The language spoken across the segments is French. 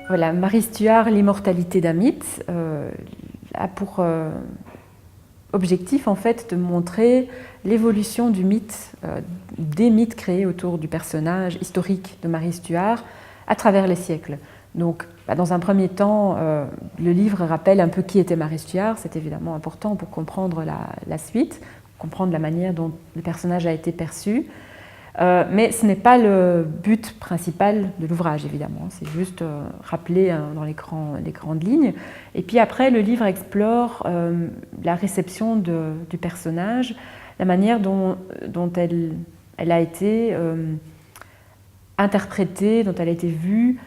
Voilà, Marie Stuart, L'immortalité d'un mythe, a pour objectif en fait de montrer l'évolution du mythe, des mythes créés autour du personnage historique de Marie Stuart à travers les siècles. Donc, dans un premier temps, le livre rappelle un peu qui était Marie Stuart. C'est évidemment important pour comprendre la suite, comprendre la manière dont le personnage a été perçu. Mais ce n'est pas le but principal de l'ouvrage, évidemment. C'est juste rappeler dans les grandes lignes. Et puis après, le livre explore la réception du personnage, la manière dont elle a été interprétée, dont elle a été vue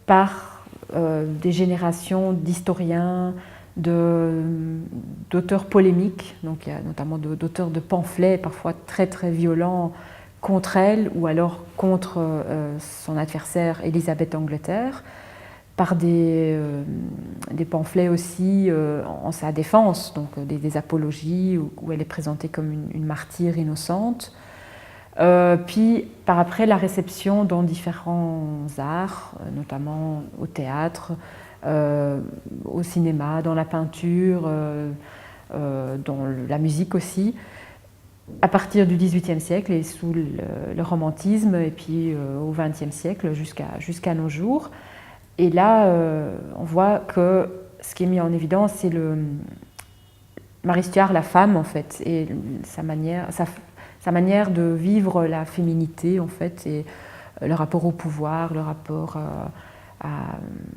par des générations d'historiens, d'auteurs polémiques, donc il y a notamment d'auteurs de pamphlets, parfois très très violents, contre elle ou alors contre son adversaire Élisabeth d'Angleterre, par des pamphlets aussi en sa défense, donc des apologies où elle est présentée comme une martyre innocente. Puis par après la réception dans différents arts, notamment au théâtre, au cinéma, dans la peinture, dans la musique aussi, à partir du XVIIIe siècle et sous le romantisme, et puis au XXe siècle jusqu'à nos jours. Et là, on voit que ce qui est mis en évidence, c'est Marie Stuart, la femme, en fait, et sa manière de vivre la féminité, en fait, et le rapport au pouvoir, le rapport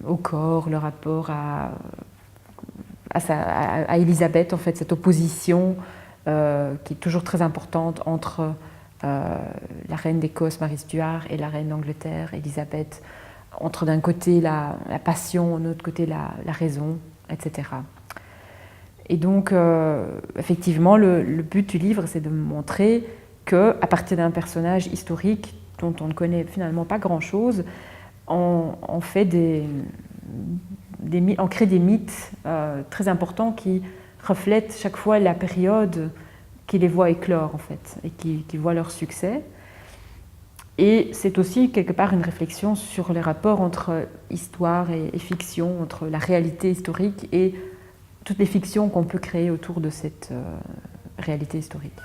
au corps, le rapport à Élisabeth, en fait, cette opposition qui est toujours très importante entre la reine d'Écosse, Marie Stuart, et la reine d'Angleterre, Élisabeth, entre d'un côté la passion, de l'autre côté la raison, etc. Et donc, effectivement, le but du livre, c'est de montrer qu'à partir d'un personnage historique dont on ne connaît finalement pas grand-chose, on crée des mythes très importants qui reflètent chaque fois la période qui les voit éclore, en fait, et qui voit leur succès. Et c'est aussi quelque part une réflexion sur les rapports entre histoire et fiction, entre la réalité historique et toutes les fictions qu'on peut créer autour de cette réalité historique.